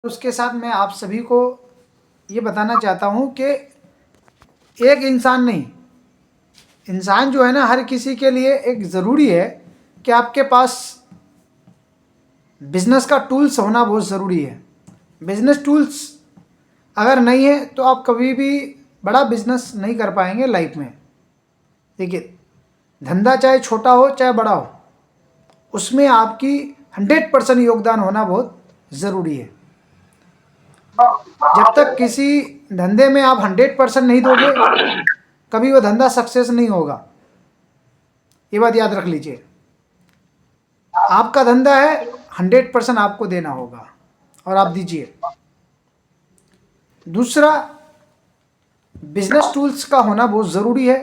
उसके साथ मैं आप सभी को ये बताना चाहता हूँ कि एक इंसान नहीं, इंसान जो है ना, हर किसी के लिए एक ज़रूरी है कि आपके पास बिजनेस का टूल्स होना बहुत ज़रूरी है। बिजनेस टूल्स अगर नहीं है तो आप कभी भी बड़ा बिजनेस नहीं कर पाएंगे लाइफ में। देखिए, धंधा चाहे छोटा हो चाहे बड़ा हो, उसमें आपकी 100% योगदान होना बहुत ज़रूरी है। जब तक किसी धंधे में आप 100% नहीं दोगे, कभी वो धंधा सक्सेस नहीं होगा। ये बात याद रख लीजिए। आपका धंधा है, 100% आपको देना होगा और आप दीजिए। दूसरा, बिजनेस टूल्स का होना बहुत ज़रूरी है।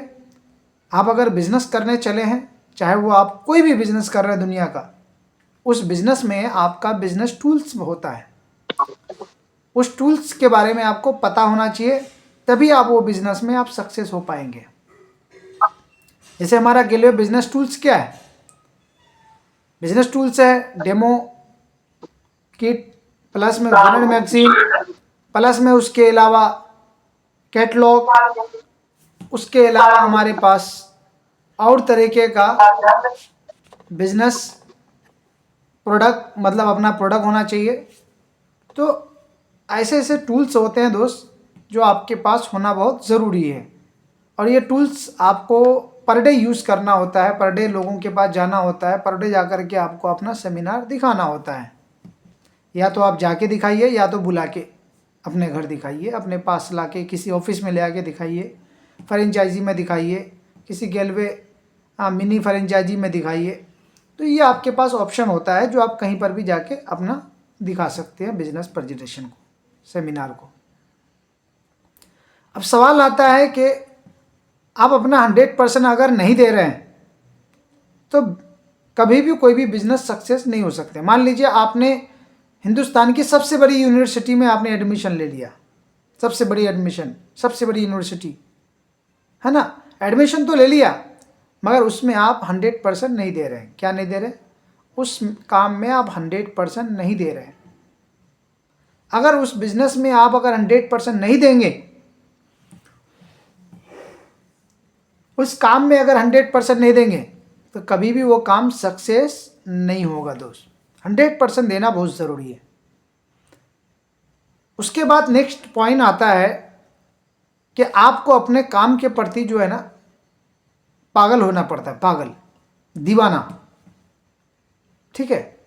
आप अगर बिजनेस करने चले हैं, चाहे वो आप कोई भी बिजनेस कर रहे हैं दुनिया का, उस बिजनेस में आपका बिजनेस टूल्स होता है। उस टूल्स के बारे में आपको पता होना चाहिए, तभी आप वो बिजनेस में आप सक्सेस हो पाएंगे। जैसे हमारा गिलवे बिजनेस टूल्स क्या है? बिजनेस टूल्स है डेमो किट, प्लस में विनर मैगजीन, प्लस में उसके अलावा कैटलॉग, उसके अलावा हमारे पास और तरीके का बिजनेस प्रोडक्ट, मतलब अपना प्रोडक्ट होना चाहिए। तो ऐसे ऐसे टूल्स होते हैं दोस्त, जो आपके पास होना बहुत ज़रूरी है। और ये टूल्स आपको पर डे यूज़ करना होता है, पर डे लोगों के पास जाना होता है, पर डे जा कर के आपको अपना सेमिनार दिखाना होता है। या तो आप जाके दिखाइए, या तो बुला के अपने घर दिखाइए, अपने पास ला के किसी ऑफिस में ले आके दिखाइए, फ्रेंचाइजी में दिखाइए, किसी गेलवे मिनी फ्रेंचाइजी में दिखाइए। तो ये आपके पास ऑप्शन होता है, जो आप कहीं पर भी जाके अपना दिखा सकते हैं बिजनेस प्रेजेंटेशन को, सेमिनार को। अब सवाल आता है कि आप अपना 100% अगर नहीं दे रहे हैं तो कभी भी कोई भी बिजनेस सक्सेस नहीं हो सकते। मान लीजिए आपने हिंदुस्तान की सबसे बड़ी यूनिवर्सिटी में आपने एडमिशन ले लिया, सबसे बड़ी एडमिशन, सबसे बड़ी यूनिवर्सिटी है ना, एडमिशन तो ले लिया, मगर उसमें आप 100% नहीं दे रहे हैं। क्या नहीं दे रहे? उस काम में आप 100% नहीं दे रहे हैं। अगर उस बिजनेस में आप अगर 100% नहीं देंगे, उस काम में अगर 100% नहीं देंगे, तो कभी भी वो काम सक्सेस नहीं होगा दोस्त। 100% देना बहुत ज़रूरी है। उसके बाद नेक्स्ट पॉइंट आता है कि आपको अपने काम के प्रति जो है ना, पागल होना पड़ता है, पागल, दीवाना। ठीक है?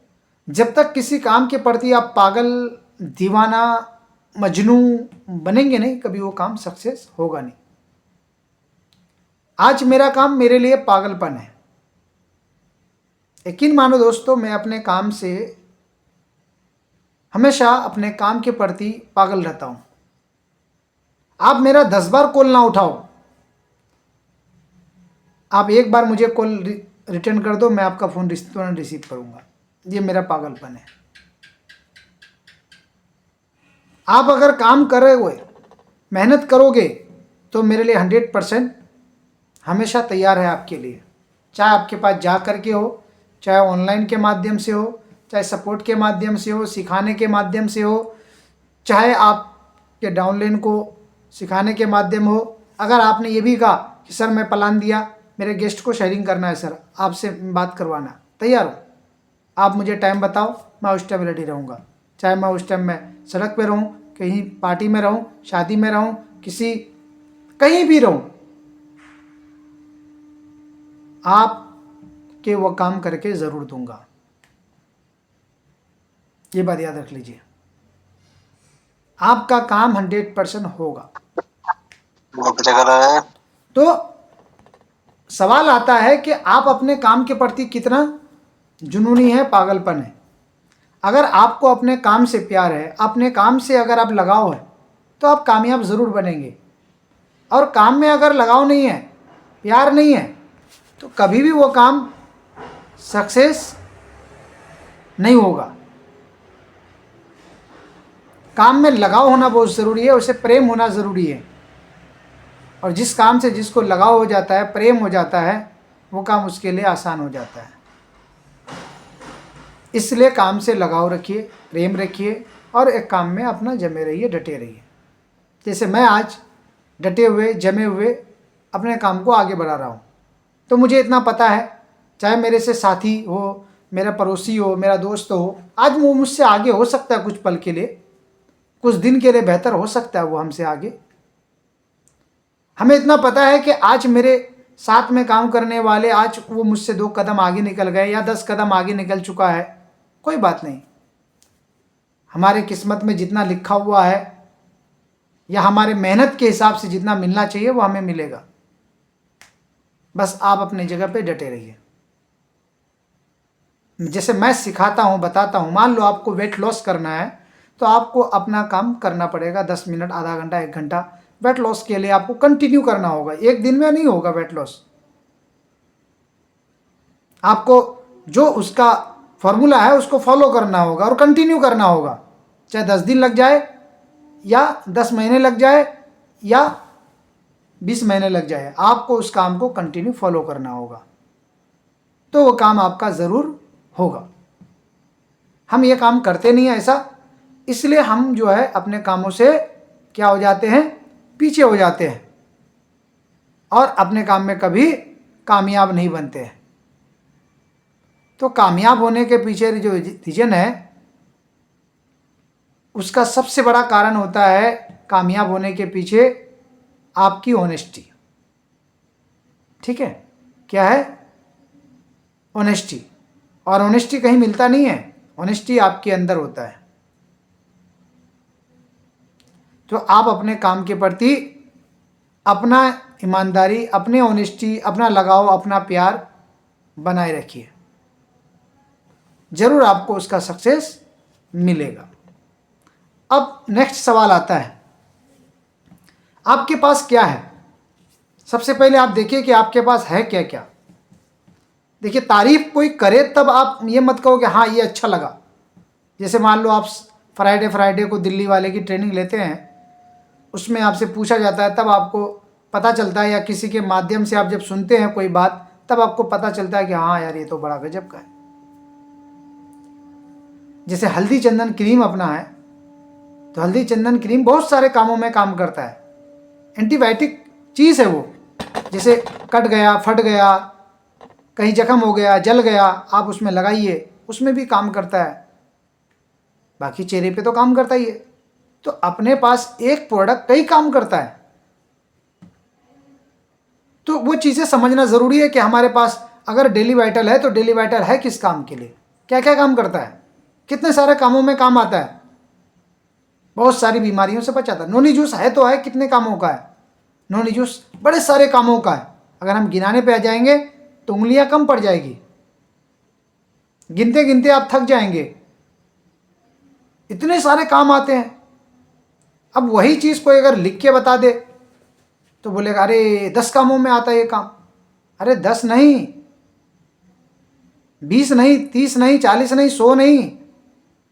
जब तक किसी काम के प्रति आप पागल, दीवाना, मजनू बनेंगे नहीं, कभी वो काम सक्सेस होगा नहीं। आज मेरा काम मेरे लिए पागलपन है। यकीन मानो दोस्तों, मैं अपने काम से हमेशा अपने काम के प्रति पागल रहता हूं। आप मेरा 10 बार कॉल ना उठाओ, आप एक बार मुझे कॉल रिटर्न कर दो, मैं आपका फ़ोन तुरंत रिसीव करूंगा। ये मेरा पागलपन है। आप अगर काम कर रहे हुए मेहनत करोगे तो मेरे लिए 100% हमेशा तैयार है आपके लिए। चाहे आपके पास जा करके हो, चाहे ऑनलाइन के माध्यम से हो, चाहे सपोर्ट के माध्यम से हो, सिखाने के माध्यम से हो, चाहे आपके डाउनलाइन को सिखाने के माध्यम हो। अगर आपने ये भी कहा कि सर मैं प्लान दिया, मेरे गेस्ट को शेयरिंग करना है सर, आपसे बात करवाना, तैयार हो, आप मुझे टाइम बताओ, मैं उस टाइम रेडी रहूँगा। चाहे मैं उस टाइम में सड़क पे रहूँ, कहीं पार्टी में रहूँ, शादी में रहूँ, किसी कहीं भी रहूँ, आप के वो काम करके ज़रूर दूंगा। ये बात याद रख लीजिए, आपका काम 100% होगा। तो सवाल आता है कि आप अपने काम के प्रति कितना जुनूनी है, पागलपन है। अगर आपको अपने काम से प्यार है, अपने काम से अगर आप लगाव है, तो आप कामयाब ज़रूर बनेंगे। और काम में अगर लगाव नहीं है, प्यार नहीं है, तो कभी भी वो काम सक्सेस नहीं होगा। काम में लगाव होना बहुत ज़रूरी है, उसे प्रेम होना ज़रूरी है। और जिस काम से जिसको लगाव हो जाता है, प्रेम हो जाता है, वो काम उसके लिए आसान हो जाता है। इसलिए काम से लगाव रखिए, प्रेम रखिए, और एक काम में अपना जमे रहिए, डटे रहिए। जैसे मैं आज डटे हुए, जमे हुए अपने काम को आगे बढ़ा रहा हूँ, तो मुझे इतना पता है, चाहे मेरे से साथी हो, मेरा पड़ोसी हो, मेरा दोस्त हो, आज वो मुझसे आगे हो सकता है कुछ पल के लिए, कुछ दिन के लिए बेहतर हो सकता है वो हमसे आगे। हमें इतना पता है कि आज मेरे साथ में काम करने वाले, आज वो मुझसे 2 कदम आगे निकल गए या 10 कदम आगे निकल चुका है, कोई बात नहीं। हमारे किस्मत में जितना लिखा हुआ है या हमारे मेहनत के हिसाब से जितना मिलना चाहिए वो हमें मिलेगा। बस आप अपनी जगह पे डटे रहिए। जैसे मैं सिखाता हूँ, बताता हूँ, मान लो आपको वेट लॉस करना है तो आपको अपना काम करना पड़ेगा, 10 मिनट, आधा घंटा, 1 घंटा वेट लॉस के लिए आपको कंटिन्यू करना होगा। एक दिन में नहीं होगा वेट लॉस। आपको जो उसका फॉर्मूला है उसको फॉलो करना होगा और कंटिन्यू करना होगा, चाहे 10 दिन लग जाए या 10 महीने लग जाए या 20 महीने लग जाए, आपको उस काम को कंटिन्यू फॉलो करना होगा, तो वो काम आपका ज़रूर होगा। हम ये काम करते नहीं है ऐसा, इसलिए हम जो है अपने कामों से क्या हो जाते हैं, पीछे हो जाते हैं और अपने काम में कभी कामयाब नहीं बनते हैं। तो कामयाब होने के पीछे जो रीजन है उसका सबसे बड़ा कारण होता है, कामयाब होने के पीछे आपकी ऑनेस्टी। ठीक है, क्या है? ऑनेस्टी। और ऑनेस्टी कहीं मिलता नहीं है, ऑनेस्टी आपके अंदर होता है। तो आप अपने काम के प्रति अपना ईमानदारी, अपने ऑनेस्टी, अपना लगाव, अपना प्यार बनाए रखिए, जरूर आपको उसका सक्सेस मिलेगा। अब नेक्स्ट सवाल आता है, आपके पास क्या है? सबसे पहले आप देखिए कि आपके पास है क्या क्या। देखिए, तारीफ कोई करे तब आप ये मत कहो कि हाँ ये अच्छा लगा। जैसे मान लो आप फ्राइडे को दिल्ली वाले की ट्रेनिंग लेते हैं, उसमें आपसे पूछा जाता है, तब आपको पता चलता है, या किसी के माध्यम से आप जब सुनते हैं कोई बात, तब आपको पता चलता है कि हाँ यार ये तो बड़ा गजब का है। जैसे हल्दी चंदन क्रीम अपना है, तो हल्दी चंदन क्रीम बहुत सारे कामों में काम करता है, एंटीबायोटिक चीज़ है वो। जैसे कट गया, फट गया, कहीं जख्म हो गया, जल गया, आप उसमें लगाइए, उसमें भी काम करता है। बाकी चेहरे पे तो काम करता ही है। तो अपने पास एक प्रोडक्ट कई काम करता है। तो वो चीज़ें समझना ज़रूरी है कि हमारे पास अगर डेली वाइटल है तो डेली वाइटल है किस काम के लिए, क्या क्या काम करता है, कितने सारे कामों में काम आता है, बहुत सारी बीमारियों से बचाता है। नोनी जूस है तो है, कितने कामों का है? नोनी जूस बड़े सारे कामों का है। अगर हम गिनाने पे आ जाएंगे तो उंगलियां कम पड़ जाएगी, गिनते गिनते आप थक जाएंगे, इतने सारे काम आते हैं। अब वही चीज़ कोई अगर लिख के बता दे तो बोलेगा अरे 10 कामों में आता है ये काम। अरे 10 नहीं, 20 नहीं, 30 नहीं, 40 नहीं, 100 नहीं,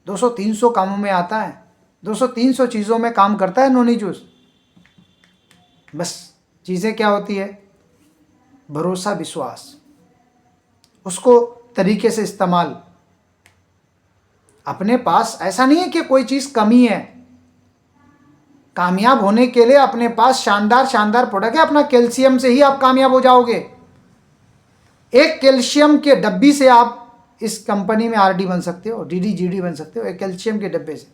200-300 कामों में आता है। 200-300 चीज़ों में काम करता है नोनी जूस। बस चीज़ें क्या होती है? भरोसा, विश्वास, उसको तरीके से इस्तेमाल। अपने पास ऐसा नहीं है कि कोई चीज़ कमी है। कामयाब होने के लिए अपने पास शानदार शानदार प्रोडक्ट है। अपना कैल्शियम से ही आप कामयाब हो जाओगे। एक कैल्शियम के डब्बी से आप इस कंपनी में आरडी बन सकते हो, डीडी, जीडी बन सकते हो, एक कैल्शियम के डब्बे से।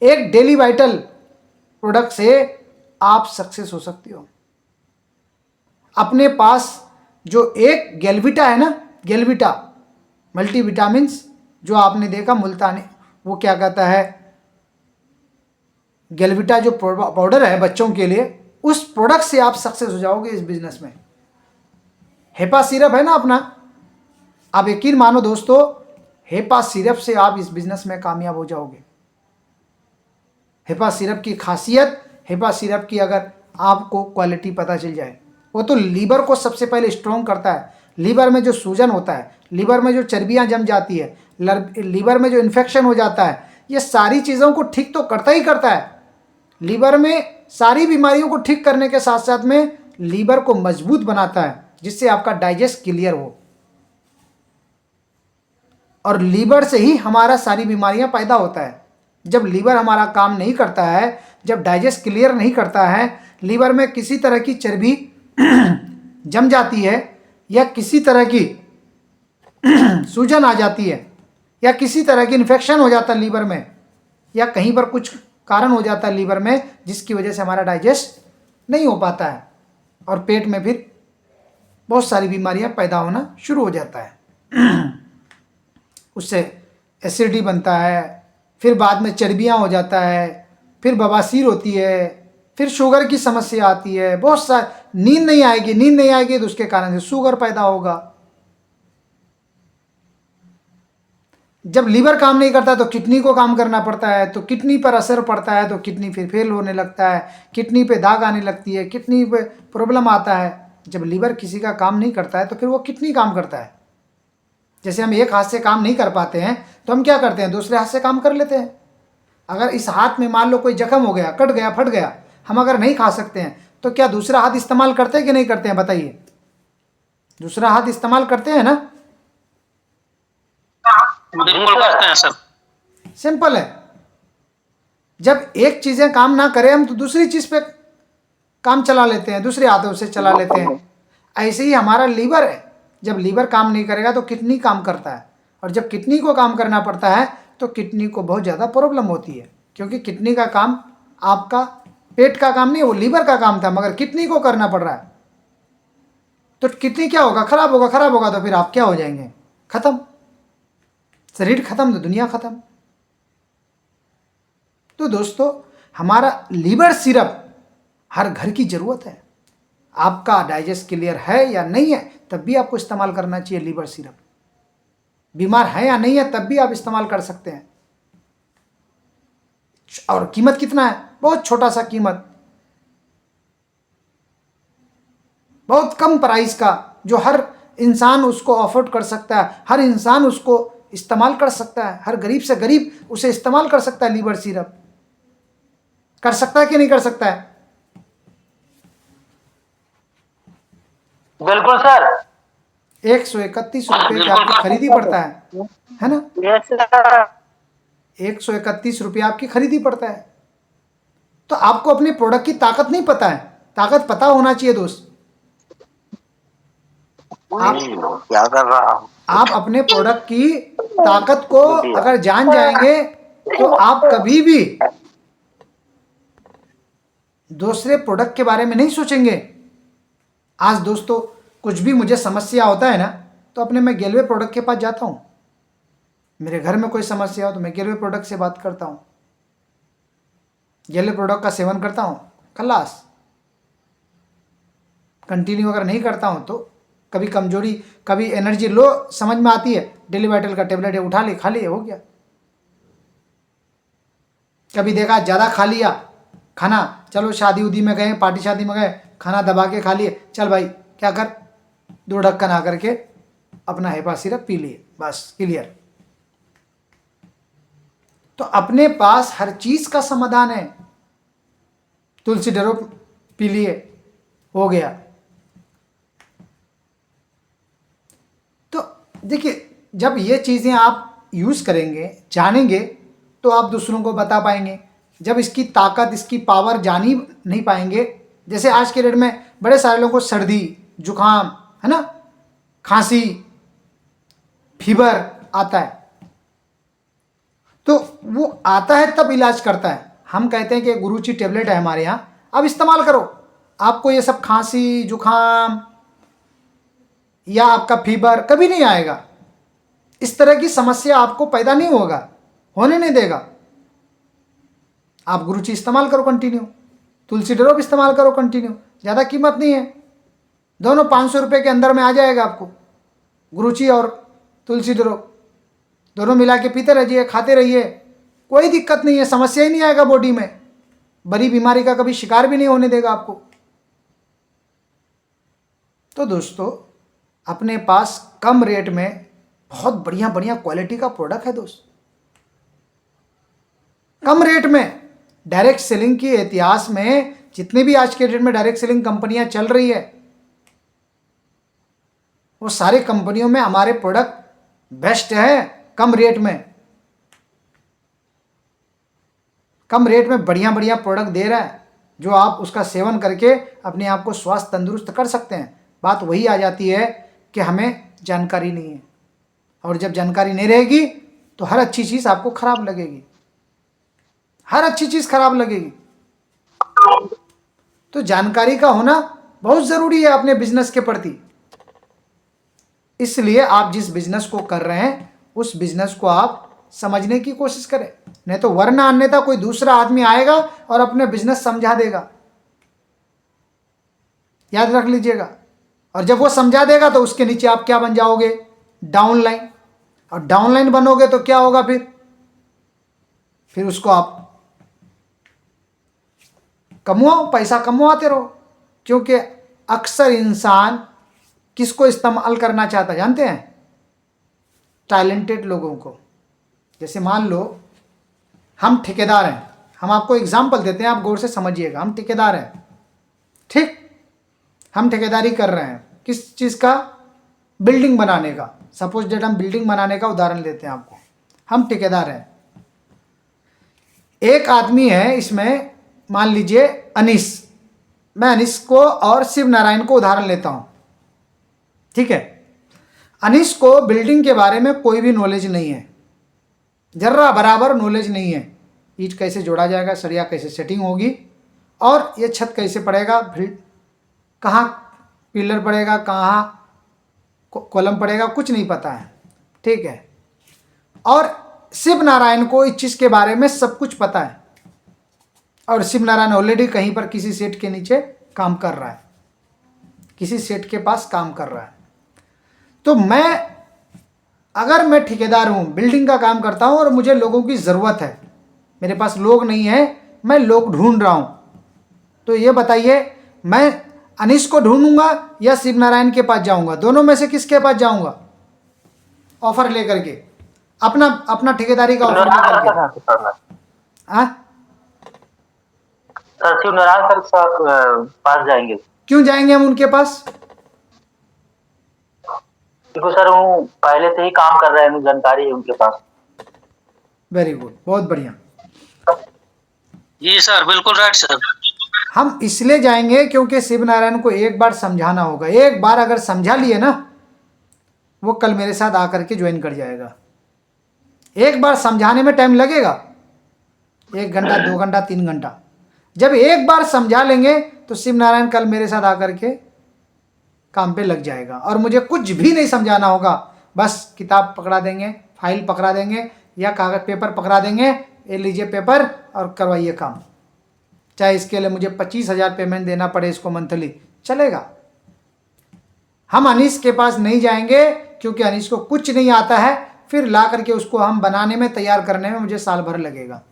एक डेली वाइटल प्रोडक्ट से आप सक्सेस हो सकते हो। अपने पास जो एक गेलविटा है ना, गेलविटा मल्टीविटामिन्स, जो आपने देखा मुल्तानी, वो क्या कहता है, गेलविटा जो पाउडर है बच्चों के लिए, उस प्रोडक्ट से आप सक्सेस हो जाओगे इस बिजनेस में। हेपा सिरप है ना अपना, आप यकीन मानो दोस्तों, हेपा सिरप से आप इस बिजनेस में कामयाब हो जाओगे। हेपा सिरप की खासियत, हेपा सिरप की अगर आपको क्वालिटी पता चल जाए, वो तो लीवर को सबसे पहले स्ट्रॉन्ग करता है। लीवर में जो सूजन होता है, लीवर में जो चर्बियां जम जाती है, लीवर में जो इन्फेक्शन हो जाता है, ये सारी चीज़ों को ठीक तो करता ही करता है। लीवर में सारी बीमारियों को ठीक करने के साथ साथ में लीवर को मजबूत बनाता है, जिससे आपका डाइजेस्ट क्लियर हो। और लीवर से ही हमारा सारी बीमारियां पैदा होता है। जब लीवर हमारा काम नहीं करता है, जब डाइजेस्ट क्लियर नहीं करता है, लीवर में किसी तरह की चर्बी जम जाती है, या किसी तरह की सूजन आ जाती है, या किसी तरह की इन्फेक्शन हो जाता है लीवर में, या कहीं पर कुछ कारण हो जाता है लीवर में जिसकी वजह से हमारा डाइजेस्ट नहीं हो पाता है, और पेट में फिर बहुत सारी बीमारियां पैदा होना शुरू हो जाता है। उससे एसिडिटी बनता है, फिर बाद में चर्बियां हो जाता है, फिर बवासीर होती है, फिर शुगर की समस्या आती है, बहुत सारी, नींद नहीं आएगी तो उसके कारण से शुगर पैदा होगा। जब लीवर काम नहीं करता तो किडनी को काम करना पड़ता है, तो किडनी पर असर पड़ता है, तो किडनी फिर फेल होने लगता है, किडनी पे दाग आने लगती है, किडनी पे प्रॉब्लम आता है। जब लीवर किसी का काम नहीं करता है तो फिर वो किडनी काम करता है। जैसे हम एक हाथ से काम नहीं कर पाते हैं तो हम क्या करते हैं, दूसरे हाथ से काम कर लेते हैं। अगर इस हाथ में मान लो कोई जख्म हो गया, कट गया, फट गया, हम अगर नहीं खा सकते हैं तो क्या दूसरा हाथ इस्तेमाल करते हैं कि नहीं करते हैं, बताइए? दूसरा हाथ इस्तेमाल करते हैं ना? बिल्कुल करते हैं सर। सिंपल है। जब एक चीजें काम ना करें हम तो दूसरी चीज पे काम चला लेते हैं, दूसरे हाथों से चला लेते हैं। ऐसे ही हमारा लीवर है, जब लीवर काम नहीं करेगा तो किडनी काम करता है, और जब किडनी को काम करना पड़ता है तो किडनी को बहुत ज़्यादा प्रॉब्लम होती है, क्योंकि किडनी का काम आपका पेट का काम नहीं, वो लीवर का काम था, मगर किडनी को करना पड़ रहा है। तो किडनी क्या होगा, खराब होगा तो फिर आप क्या हो जाएंगे, खत्म, शरीर खत्म तो दुनिया खत्म। तो दोस्तों, हमारा लीवर सिरप हर घर की ज़रूरत है। आपका डाइजेस्ट क्लियर है या नहीं है तब भी आपको इस्तेमाल करना चाहिए लीवर सिरप। बीमार है या नहीं है तब भी आप इस्तेमाल कर सकते हैं। और कीमत कितना है, बहुत छोटा सा कीमत, बहुत कम प्राइस का, जो हर इंसान उसको अफोर्ड कर सकता है, हर इंसान उसको इस्तेमाल कर सकता है, हर गरीब से गरीब उसे इस्तेमाल कर सकता है। लीवर सिरप कर सकता है कि नहीं कर सकता है? बिल्कुल सर। 131 रुपये की आपकी खरीदी पड़ता है ना? Yes sir. 131 रुपये आपकी खरीदी पड़ता है। तो आपको अपने प्रोडक्ट की ताकत नहीं पता है, ताकत पता होना चाहिए दोस्त। आप क्या कर रहा हूँ, आप अपने प्रोडक्ट की ताकत को अगर जान जाएंगे तो आप कभी भी दूसरे प्रोडक्ट के बारे में नहीं सोचेंगे। आज दोस्तों, कुछ भी मुझे समस्या होता है ना तो अपने मैं गेलवे प्रोडक्ट के पास जाता हूँ। मेरे घर में कोई समस्या हो तो मैं गेलवे प्रोडक्ट से बात करता हूँ, गेलवे प्रोडक्ट का सेवन करता हूँ, खलास। कंटिन्यू अगर नहीं करता हूँ तो कभी कमजोरी, कभी एनर्जी लो समझ में आती है, डेली वाइटल का टेबलेट है, उठा ली, खा लिया, हो गया। कभी देखा ज़्यादा खा लिया खाना, चलो शादी उदी में गए, पार्टी शादी में गए, खाना दबा के खा लिए, चल भाई क्या कर, 2 ढक्कन आकर के अपना हेपा सिरप पी लिए, बस क्लियर। तो अपने पास हर चीज का समाधान है। तुलसी ड्रॉप पी लिए, हो गया। तो देखिए, जब ये चीज़ें आप यूज़ करेंगे, जानेंगे, तो आप दूसरों को बता पाएंगे। जब इसकी ताकत, इसकी पावर जान ही नहीं पाएंगे, जैसे आज के डेट में बड़े सारे लोगों को सर्दी, जुकाम, है ना, खांसी, फीवर आता है, तो वो आता है तब इलाज करता है। हम कहते हैं कि गुरुची टेबलेट है हमारे यहाँ, अब इस्तेमाल करो, आपको ये सब खांसी, जुकाम या आपका फीवर कभी नहीं आएगा। इस तरह की समस्या आपको पैदा नहीं होगा, होने नहीं देगा। आप गुरुची इस्तेमाल करो कंटिन्यू, तुलसी ड्रॉप इस्तेमाल करो कंटिन्यू, ज़्यादा कीमत नहीं है, दोनों 500 रुपये के अंदर में आ जाएगा आपको। गुरुची और तुलसी ड्रॉप दोनों मिला के पीते रहिए, खाते रहिए, कोई दिक्कत नहीं है, समस्या ही नहीं आएगा बॉडी में, बड़ी बीमारी का कभी शिकार भी नहीं होने देगा आपको। तो दोस्तों, अपने पास कम रेट में बहुत बढ़िया बढ़िया क्वालिटी का प्रोडक्ट है दोस्त, कम रेट में। डायरेक्ट सेलिंग के इतिहास में जितने भी आज के डेट में डायरेक्ट सेलिंग कंपनियां चल रही है, वो सारी कंपनियों में हमारे प्रोडक्ट बेस्ट है, कम रेट में। कम रेट में बढ़िया बढ़िया प्रोडक्ट दे रहा है जो आप उसका सेवन करके अपने आप को स्वास्थ्य तंदुरुस्त कर सकते हैं। बात वही आ जाती है कि हमें जानकारी नहीं है, और जब जानकारी नहीं रहेगी तो हर अच्छी चीज़ आपको खराब लगेगी, हर अच्छी चीज़ खराब लगेगी। तो जानकारी का होना बहुत ज़रूरी है अपने बिजनेस के प्रति। इसलिए आप जिस बिजनेस को कर रहे हैं उस बिजनेस को आप समझने की कोशिश करें, नहीं तो वरना अन्यथा कोई दूसरा आदमी आएगा और अपने बिजनेस समझा देगा, याद रख लीजिएगा। और जब वो समझा देगा तो उसके नीचे आप क्या बन जाओगे? डाउनलाइन। और डाउनलाइन बनोगे तो क्या होगा? फिर उसको आप कमाओ, पैसा कमवाते रहो। क्योंकि अक्सर इंसान किसको इस्तेमाल करना चाहता है जानते हैं? टैलेंटेड लोगों को। जैसे मान लो हम ठेकेदार हैं, हम आपको एग्जाम्पल देते हैं, आप गौर से समझिएगा। हम ठेकेदार हैं, ठीक, हम ठेकेदारी कर रहे हैं किस चीज़ का? बिल्डिंग बनाने का। सपोज डेट हम बिल्डिंग बनाने का उदाहरण लेते हैं आपको। हम ठेकेदार हैं, एक आदमी है इसमें, मान लीजिए अनीस। मैं अनीस को और शिव नारायण को उदाहरण लेता हूं, ठीक है। अनीस को बिल्डिंग के बारे में कोई भी नॉलेज नहीं है, जर्रा बराबर नॉलेज नहीं है। ईंट कैसे जोड़ा जाएगा, सरिया कैसे सेटिंग होगी, और ये छत कैसे पड़ेगा, फिर कहाँ पिलर पड़ेगा, कहाँ कॉलम पड़ेगा, कुछ नहीं पता है, ठीक है। और शिव नारायण को इस चीज़ के बारे में सब कुछ पता है, और शिव नारायण ऑलरेडी कहीं पर किसी सेठ के नीचे काम कर रहा है, किसी सेठ के पास काम कर रहा है। तो अगर मैं ठेकेदार हूँ, बिल्डिंग का काम करता हूँ और मुझे लोगों की ज़रूरत है, मेरे पास लोग नहीं है, मैं लोग ढूंढ रहा हूँ, तो ये बताइए मैं अनीस को ढूंढूंगा या शिव नारायण के पास जाऊंगा? दोनों में से किसके पास जाऊंगा? ऑफर लेकर के, अपना ठेकेदारी का ऑफर लेकर के। हाँ सर, शिव नारायण सर पास जाएंगे। क्यों जाएंगे हम उनके पास? क्योंकि सर वो पहले से ही काम कर रहे हैं, जानकारी है उनके पास। वेरी गुड, बहुत बढ़िया। जी सर, बिल्कुल राइट सर। हम इसलिए जाएंगे क्योंकि शिव नारायण को एक बार समझाना होगा। एक बार अगर समझा लिए ना, वो कल मेरे साथ आकर के ज्वाइन कर जाएगा। एक बार समझाने में टाइम लगेगा, 1 घंटा 2 घंटा 3 घंटा। जब एक बार समझा लेंगे तो शिव नारायण कल मेरे साथ आकर के काम पे लग जाएगा, और मुझे कुछ भी नहीं समझाना होगा। बस किताब पकड़ा देंगे, फाइल पकड़ा देंगे, या कागज पेपर पकड़ा देंगे, ये लीजिए पेपर और करवाइए काम। चाहे इसके लिए मुझे 25,000 पेमेंट देना पड़े इसको मंथली, चलेगा। हम अनीस के पास नहीं जाएंगे क्योंकि अनीस को कुछ नहीं आता है, फिर ला करके उसको हम बनाने में, तैयार करने में मुझे साल भर लगेगा।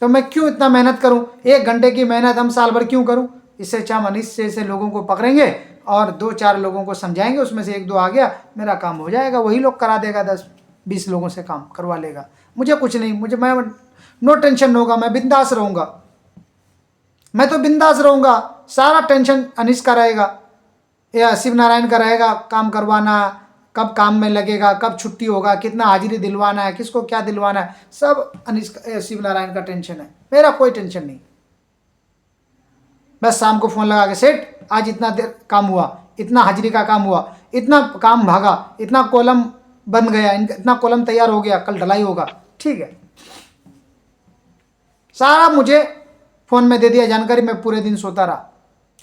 तो मैं क्यों इतना मेहनत करूं? 1 घंटे की मेहनत हम साल भर क्यों करूं? इससे अच्छा हम अनीस से लोगों को पकड़ेंगे और 2-4 लोगों को समझाएंगे, उसमें से 1-2 आ गया, मेरा काम हो जाएगा। वही लोग करा देगा, 10-20 लोगों से काम करवा लेगा। मुझे कुछ नहीं, मैं नो टेंशन होगा, मैं बिंदास रहूँगा। मैं तो बिंदास रहूँगा, सारा टेंशन अनीस का रहेगा या शिव नारायण का रहेगा। काम करवाना, कब काम में लगेगा, कब छुट्टी होगा, कितना हाजिरी दिलवाना है, किसको क्या दिलवाना है, सब शिव नारायण का टेंशन है। मेरा कोई टेंशन नहीं। बस शाम को फ़ोन लगा के, सेठ आज इतना देर काम हुआ, इतना हाजिरी का काम हुआ, इतना काम भागा, इतना कॉलम बन गया, इतना कॉलम तैयार हो गया, कल ढलाई होगा, ठीक है। सारा मुझे फ़ोन में दे दिया जानकारी, मैं पूरे दिन सोता रहा,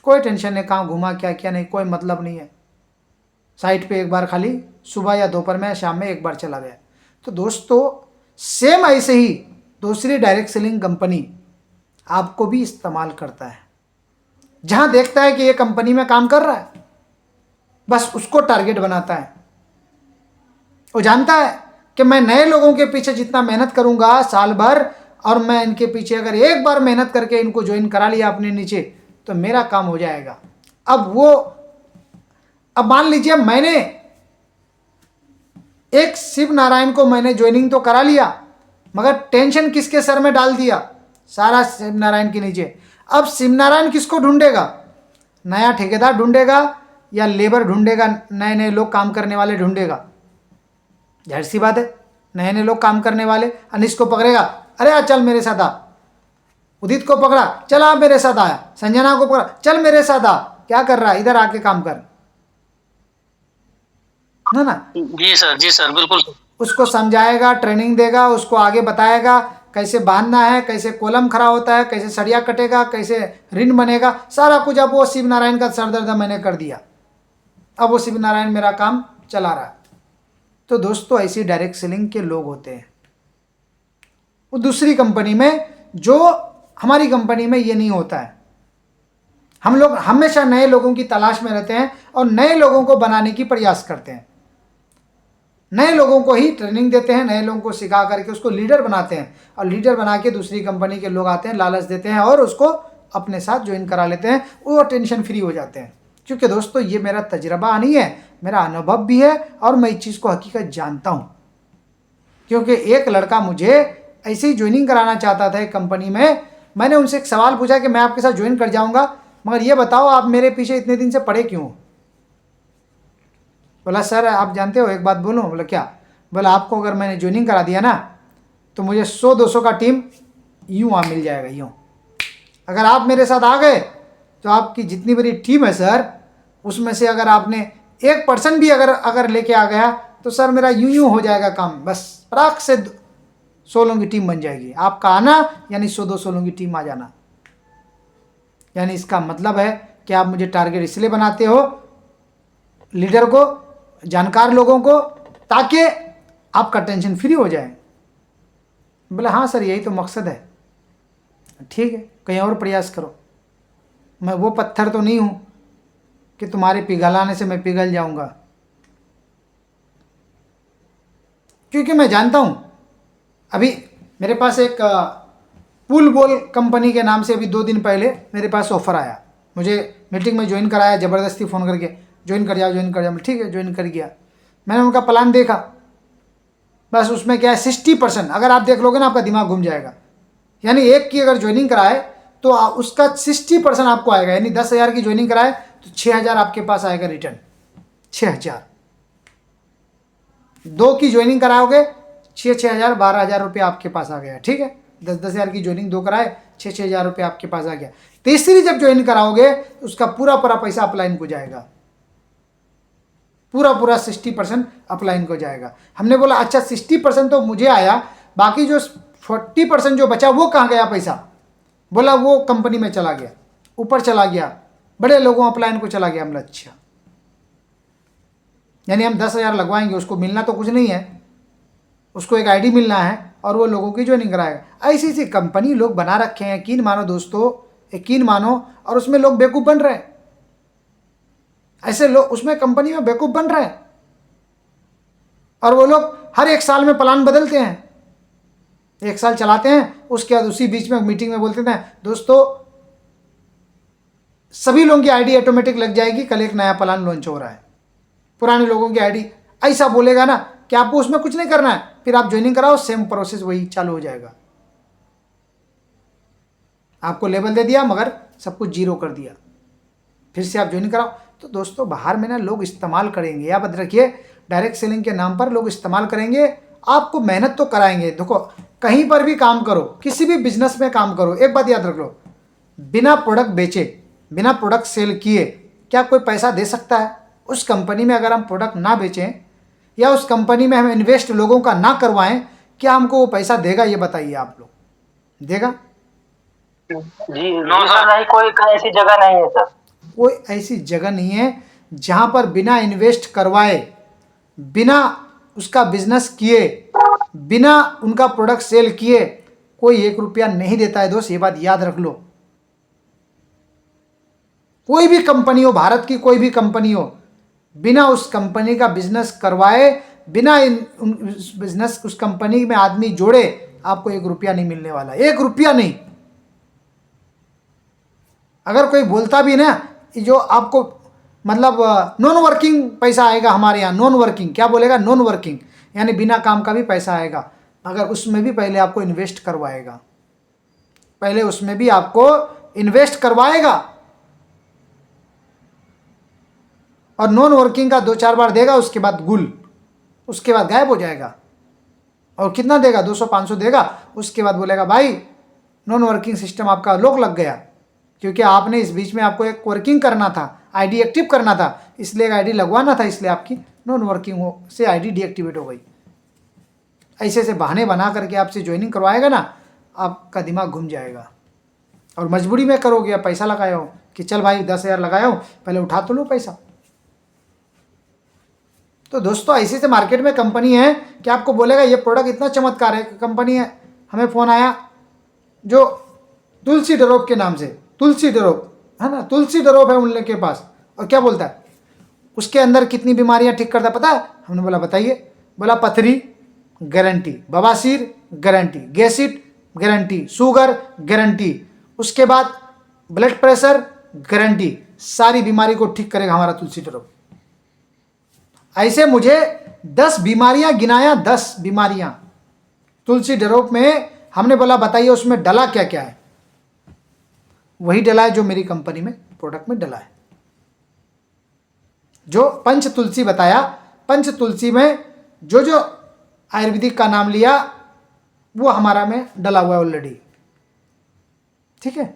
कोई टेंशन नहीं, कहाँ घूमा क्या क्या नहीं, कोई मतलब नहीं है। साइट पे एक बार खाली सुबह या दोपहर में, शाम में एक बार चला गया। तो दोस्तों सेम ऐसे ही दूसरी डायरेक्ट सेलिंग कंपनी आपको भी इस्तेमाल करता है। जहां देखता है कि ये कंपनी में काम कर रहा है, बस उसको टारगेट बनाता है। वो जानता है कि मैं नए लोगों के पीछे जितना मेहनत करूंगा साल भर, और मैं इनके पीछे अगर एक बार मेहनत करके इनको ज्वाइन करा लिया अपने नीचे, तो मेरा काम हो जाएगा। अब मान लीजिए मैंने एक शिव नारायण को मैंने ज्वाइनिंग तो करा लिया, मगर टेंशन किसके सर में डाल दिया? सारा शिव नारायण के नीचे। अब शिव नारायण किसको ढूंढेगा? नया ठेकेदार ढूंढेगा या लेबर ढूंढेगा? नए नए लोग काम करने वाले ढूंढेगा। जाहिर सी बात है, नए नए लोग काम करने वाले। अनीस को पकड़ेगा, अरे आ चल मेरे साथ आ, उदित को पकड़ा, चल आप मेरे साथ आया, संजना को पकड़ा, चल मेरे साथ आ, क्या कर रहा है, इधर आके काम कर, है ना। जी सर बिल्कुल। उसको समझाएगा, ट्रेनिंग देगा, उसको आगे बताएगा कैसे बांधना है, कैसे कॉलम खड़ा होता है, कैसे सरिया कटेगा, कैसे रिन बनेगा, सारा कुछ। अब वो शिव नारायण का सरदर्द मैंने कर दिया, अब वो शिव नारायण मेरा काम चला रहा है। तो दोस्तों ऐसी डायरेक्ट सेलिंग के लोग होते हैं। वो दूसरी कंपनी में, जो हमारी कंपनी में ये नहीं होता है। हम लोग हमेशा नए लोगों की तलाश में रहते हैं और नए लोगों को बनाने की प्रयास करते हैं, नए लोगों को ही ट्रेनिंग देते हैं, नए लोगों को सिखा करके उसको लीडर बनाते हैं, और लीडर बना के दूसरी कंपनी के लोग आते हैं, लालच देते हैं और उसको अपने साथ ज्वाइन करा लेते हैं। वो टेंशन फ्री हो जाते हैं। क्योंकि दोस्तों ये मेरा तजर्बा नहीं है, मेरा अनुभव भी है, और मैं इस चीज़ को हकीकत जानता हूँ। क्योंकि एक लड़का मुझे ऐसे ही ज्वाइनिंग कराना चाहता था एक कंपनी में। मैंने उनसे एक सवाल पूछा कि मैं आपके साथ ज्वाइन कर जाऊँगा, मगर ये बताओ आप मेरे पीछे इतने दिन से पड़े क्यों। बोला सर आप जानते हो एक बात बोलूं। बोला क्या। बोला आपको अगर मैंने ज्वाइनिंग करा दिया ना, तो मुझे 100-200 का टीम यूँ वहाँ मिल जाएगा, यूँ। अगर आप मेरे साथ आ गए तो आपकी जितनी बड़ी टीम है सर, उसमें से अगर आपने 1% भी अगर लेके आ गया तो सर मेरा यूँ हो जाएगा काम, बस पराख से 100 लोगों की टीम बन जाएगी। आपका आना यानी 100-200 लोगों की टीम आ जाना। यानी इसका मतलब है कि आप मुझे टारगेट इसलिए बनाते हो, लीडर को, जानकार लोगों को, ताकि आपका टेंशन फ्री हो जाए। बोला हाँ सर यही तो मकसद है। ठीक है, कहीं और प्रयास करो। मैं वो पत्थर तो नहीं हूँ कि तुम्हारे पिघलाने से मैं पिघल जाऊंगा, क्योंकि मैं जानता हूँ। अभी मेरे पास एक पुल बॉल कंपनी के नाम से अभी 2 दिन पहले मेरे पास ऑफर आया। मुझे मीटिंग में ज्वाइन कराया, ज़बरदस्ती फ़ोन करके, ज्वाइन कर जाओ ज्वाइन कर जाओ। ठीक है, ज्वाइन कर गया। मैंने उनका प्लान देखा, बस उसमें क्या है 60%, अगर आप देख लोगे ना आपका दिमाग घूम जाएगा। यानी एक की अगर ज्वाइनिंग कराए तो उसका 60% आपको आएगा। यानी 10,000 की ज्वाइनिंग कराए तो 6,000 आपके पास आएगा रिटर्न, 6,000। 2 की ज्वाइनिंग कराओगे 6,000, 12,000 रुपये आपके पास आ गया। ठीक है, 10,000 की ज्वाइनिंग 2 कराए, 6,000 रुपये आपके पास आ गया। तीसरी जब ज्वाइन कराओगे तो उसका पूरा पैसा अपलाइन को जाएगा, पूरा 60% अपलाइन को जाएगा। हमने बोला अच्छा 60% तो मुझे आया, बाकी जो 40% जो बचा वो कहाँ गया पैसा। बोला वो कंपनी में चला गया, ऊपर चला गया, बड़े लोगों अपलाइन को चला गया। हमने अच्छा, यानी हम 10,000 लगवाएंगे, उसको मिलना तो कुछ नहीं है, उसको एक आईडी मिलना है और वो लोगों की ज्वाइनिंग कराएगा। ऐसी ऐसी कंपनी लोग बना रखे हैं, यकीन मानो दोस्तों, यकीन मानो, और उसमें लोग बेवकूफ़ बन रहे हैं। ऐसे लोग उसमें कंपनी में बेवकूफ़ बन रहे हैं, और वो लोग हर 1 साल में प्लान बदलते हैं। 1 साल चलाते हैं, उसके बाद उसी बीच में मीटिंग में बोलते हैं दोस्तों सभी लोगों की आईडी ऑटोमेटिक लग जाएगी, कल एक नया प्लान लॉन्च हो रहा है। पुराने लोगों की आईडी, ऐसा बोलेगा ना कि आपको उसमें कुछ नहीं करना है, फिर आप ज्वाइनिंग कराओ, सेम प्रोसेस वही चालू हो जाएगा। आपको लेबल दे दिया मगर सब कुछ जीरो कर दिया, फिर से आप ज्वाइनिंग कराओ। तो दोस्तों बाहर में ना लोग इस्तेमाल करेंगे, याद रखिए, डायरेक्ट सेलिंग के नाम पर लोग इस्तेमाल करेंगे। आपको मेहनत तो कराएंगे। देखो कहीं पर भी काम करो, किसी भी बिजनेस में काम करो, एक बात याद रख लो, बिना प्रोडक्ट बेचे, बिना प्रोडक्ट सेल किए क्या कोई पैसा दे सकता है। उस कंपनी में अगर हम प्रोडक्ट ना बेचें या उस कंपनी में हम इन्वेस्ट लोगों का ना करवाएं, क्या हमको वो पैसा देगा, ये बताइए आप लोग, देगा? जी सर, नहीं, कोई ऐसी जगह नहीं है सर। कोई ऐसी जगह नहीं है जहां पर बिना इन्वेस्ट करवाए, बिना उसका बिजनेस किए, बिना उनका प्रोडक्ट सेल किए कोई 1 रुपया नहीं देता है दोस्त, ये बात याद रख लो। कोई भी कंपनी हो, भारत की कोई भी कंपनी हो, बिना उस कंपनी का बिजनेस करवाए, बिना बिजनेस उस कंपनी में आदमी जोड़े, आपको 1 रुपया नहीं मिलने वाला, 1 रुपया नहीं। अगर कोई बोलता भी ना जो आपको मतलब नॉन वर्किंग पैसा आएगा हमारे यहाँ, नॉन वर्किंग क्या बोलेगा, नॉन वर्किंग यानी बिना काम का भी पैसा आएगा, मगर उसमें भी पहले आपको इन्वेस्ट करवाएगा, पहले उसमें भी आपको इन्वेस्ट करवाएगा, और नॉन वर्किंग का 2-4 बार देगा, उसके बाद गुल, उसके बाद गायब हो जाएगा। और कितना देगा, 200-500 देगा। उसके बाद बोलेगा भाई नॉन वर्किंग सिस्टम आपका लॉक लग गया, क्योंकि आपने इस बीच में आपको एक वर्किंग करना था, आईडी एक्टिव करना था, इसलिए एक आईडी लगवाना था, इसलिए आपकी नॉन वर्किंग हो से आईडी डीएक्टिवेट हो गई। ऐसे ऐसे बहाने बना करके आपसे ज्वाइनिंग करवाएगा ना, आपका दिमाग घूम जाएगा और मजबूरी में करोगे। आप पैसा लगाया हो कि चल भाई 10,000 लगाया हो, पहले उठा तो लो पैसा। तो दोस्तों ऐसे से मार्केट में कंपनी है कि आपको बोलेगा ये प्रोडक्ट इतना चमत्कार है, कंपनी है। हमें फ़ोन आया जो तुलसी ड्रॉप के नाम से, तुलसी ड्रॉप है ना, तुलसी ड्रॉप है उन लोग के पास, और क्या बोलता है उसके अंदर कितनी बीमारियां ठीक करता है पता है। हमने बोला बताइए, बोला पथरी गारंटी, बवासीर गारंटी, गैसिट गारंटी, शुगर गारंटी, उसके बाद ब्लड प्रेशर गारंटी, सारी बीमारी को ठीक करेगा हमारा तुलसी ड्रॉप। ऐसे मुझे 10 बीमारियां गिनाया, 10 बीमारियां तुलसी ड्रॉप में। हमने बोला बताइए उसमें डला क्या क्या है। वही डला है जो मेरी कंपनी में प्रोडक्ट में डला है। जो पंच तुलसी बताया, पंच तुलसी में जो जो आयुर्वेदिक का नाम लिया वो हमारा में डला हुआ है ऑलरेडी, ठीक है।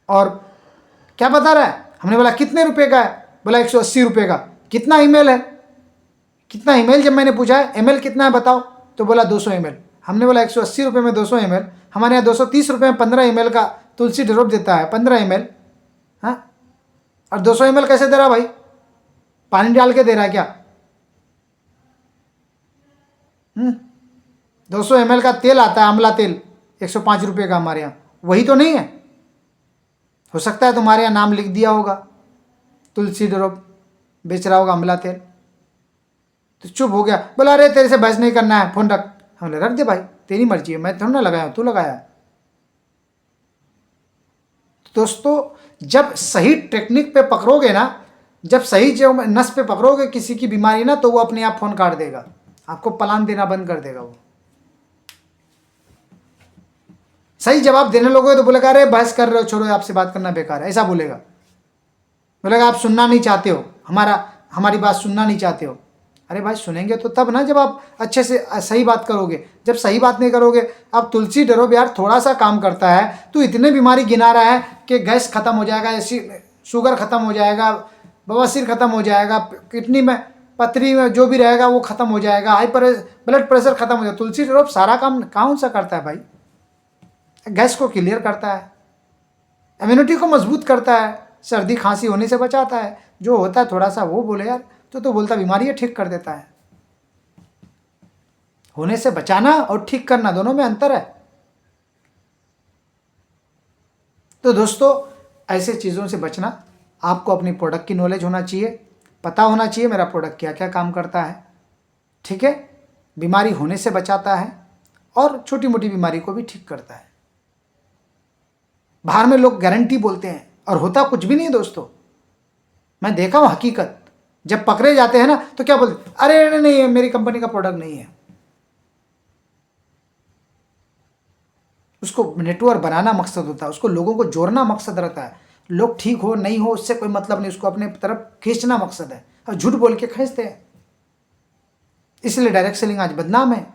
और क्या बता रहा है, हमने बोला कितने रुपए का है, बोला 180 रुपए का। कितना ईमेल है, कितना ईमेल, जब मैंने पूछा है एमएल कितना है बताओ, तो बोला 200 ml। हमने बोला 180 रुपये में 200 ml, हमारे यहाँ 230 रुपये में 15 ml का तुलसी ड्रॉप देता है, 15 ml। हाँ, और 200 ml कैसे दे रहा भाई, पानी डाल के दे रहा है क्या? 200 ml का तेल आता है, आंवला तेल, 105 रुपये का हमारे यहाँ, वही तो नहीं है। हो सकता है तुम्हारे यहाँ नाम लिख दिया होगा, तुलसी ड्रॉप बेच रहा होगा आंवला तेल। तो चुप हो गया, बोला अरे तेरे से बहस नहीं करना है, फोन रख। हमने रख दे भाई, तेरी मर्जी है, मैं थोड़ा ना लगाया हूँ, तू लगाया है। दोस्तों जब सही टेक्निक पे पकड़ोगे ना, जब सही जो नस पे पकड़ोगे किसी की बीमारी ना, तो वो अपने आप फोन काट देगा, आपको पलान देना बंद कर देगा। वो सही जवाब देने लोगे तो बोलेगा अरे बहस कर रहे हो, छोड़ो आपसे बात करना बेकार है, ऐसा बोलेगा। बोलेगा आप सुनना नहीं चाहते हो, हमारी बात सुनना नहीं चाहते हो। अरे भाई सुनेंगे तो तब ना, जब आप अच्छे से सही बात करोगे। जब सही बात नहीं करोगे, अब तुलसी ड्रॉप यार थोड़ा सा काम करता है, तो इतने बीमारी गिना रहा है कि गैस खत्म हो जाएगा, ऐसी शुगर खत्म हो जाएगा, बवासीर खत्म हो जाएगा, किडनी में पथरी में जो भी रहेगा वो खत्म हो जाएगा, ब्लड प्रेशर खत्म हो जाएगा। तुलसी ड्रॉप सारा काम कौन सा करता है भाई? गैस को क्लियर करता है, इम्यूनिटी को मजबूत करता है, सर्दी खांसी होने से बचाता है। जो होता है थोड़ा सा वो बोले यार, तो बोलता बीमारी ठीक कर देता है। होने से बचाना और ठीक करना दोनों में अंतर है। तो दोस्तों ऐसे चीज़ों से बचना, आपको अपनी प्रोडक्ट की नॉलेज होना चाहिए, पता होना चाहिए मेरा प्रोडक्ट क्या क्या काम करता है, ठीक है। बीमारी होने से बचाता है और छोटी मोटी बीमारी को भी ठीक करता है। बाहर में लोग गारंटी बोलते हैं और होता कुछ भी नहीं है दोस्तों। मैं देखा हूँ हकीकत, जब पकड़े जाते हैं ना तो क्या बोलते, अरे नहीं मेरी कंपनी का प्रोडक्ट नहीं है। उसको नेटवर्क बनाना मकसद होता है, उसको लोगों को जोड़ना मकसद रहता है। लोग ठीक हो नहीं हो उससे कोई मतलब नहीं, उसको अपने तरफ खींचना मकसद है, और झूठ बोल के खींचते हैं। इसलिए डायरेक्ट सेलिंग आज बदनाम है।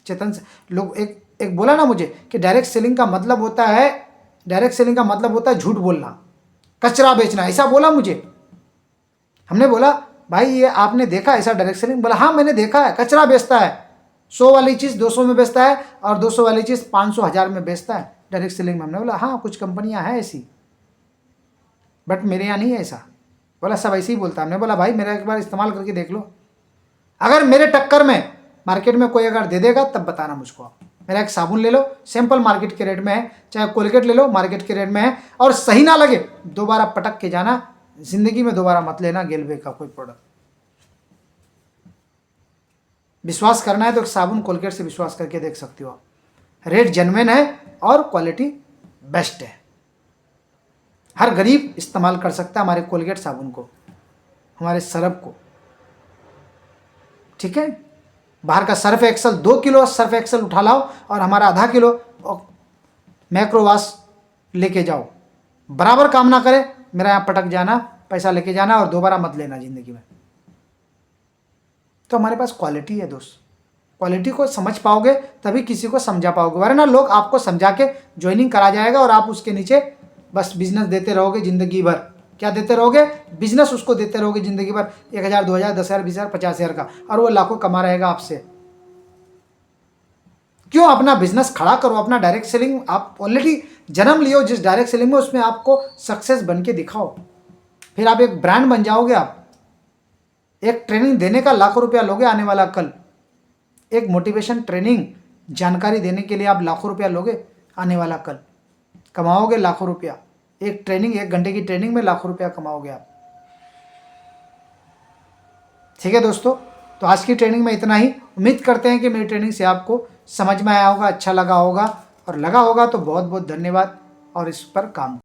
चेतन से लोग एक बोला ना मुझे कि डायरेक्ट सेलिंग का मतलब होता है झूठ बोलना, कचरा बेचना, ऐसा बोला मुझे। हमने बोला भाई ये आपने देखा ऐसा डायरेक्ट सेलिंग? बोला हाँ मैंने देखा है, कचरा बेचता है। 100 वाली चीज़ 200 में बेचता है और 200 वाली चीज़ 500 1000 में बेचता है डायरेक्ट सेलिंग में। हमने बोला हाँ कुछ कंपनियां हैं ऐसी, बट मेरे यहाँ नहीं है ऐसा। बोला सब ऐसे ही बोलता है। हमने बोला भाई मेरा एक बार इस्तेमाल करके देख लो, अगर मेरे टक्कर में मार्केट में कोई अगर दे देगा तब बताना मुझको। मेरा एक साबुन ले लो, सिंपल मार्केट के रेट में है, चाहे कोलगेट ले लो मार्केट के रेट में है, और सही ना लगे दोबारा पटक के जाना, जिंदगी में दोबारा मत लेना गेलवे का कोई प्रोडक्ट। विश्वास करना है तो एक साबुन कोलगेट से विश्वास करके देख सकते हो आप, रेट जेन्युइन है और क्वालिटी बेस्ट है। हर गरीब इस्तेमाल कर सकता है हमारे कोलगेट साबुन को, हमारे सर्फ को, ठीक है। बाहर का Surf Excel 2 kilo Surf Excel उठा लाओ और हमारा आधा किलो मैक्रोवाश लेके जाओ, बराबर काम ना करे, मेरा यहाँ पटक जाना, पैसा लेके जाना और दोबारा मत लेना जिंदगी में। तो हमारे पास क्वालिटी है दोस्त। क्वालिटी को समझ पाओगे तभी किसी को समझा पाओगे, वरना लोग आपको समझा के ज्वाइनिंग करा जाएगा और आप उसके नीचे बस बिजनेस देते रहोगे ज़िंदगी भर। क्या देते रहोगे? बिजनेस उसको देते रहोगे ज़िंदगी भर, 1000, 2000, 10,000, 20,000, 50,000 का, और वो लाखों कमा रहेगा आपसे। क्यों? अपना बिजनेस खड़ा करो, अपना डायरेक्ट सेलिंग। आप ऑलरेडी जन्म लियो जिस डायरेक्ट सेलिंग में, उसमें आपको सक्सेस बन के दिखाओ, फिर आप एक ब्रांड बन जाओगे। आप एक ट्रेनिंग देने का लाखों रुपया लोगे आने वाला कल, एक मोटिवेशन ट्रेनिंग जानकारी देने के लिए आप लाखों रुपया लोगे आने वाला कल, कमाओगे लाखों रुपया। एक ट्रेनिंग, 1 घंटे की ट्रेनिंग में लाखों रुपया कमाओगे आप। ठीक है दोस्तों, तो आज की ट्रेनिंग में इतना ही। उम्मीद करते हैं कि मेरी ट्रेनिंग से आपको समझ में आया होगा, अच्छा लगा होगा, और लगा होगा तो बहुत बहुत धन्यवाद, और इस पर काम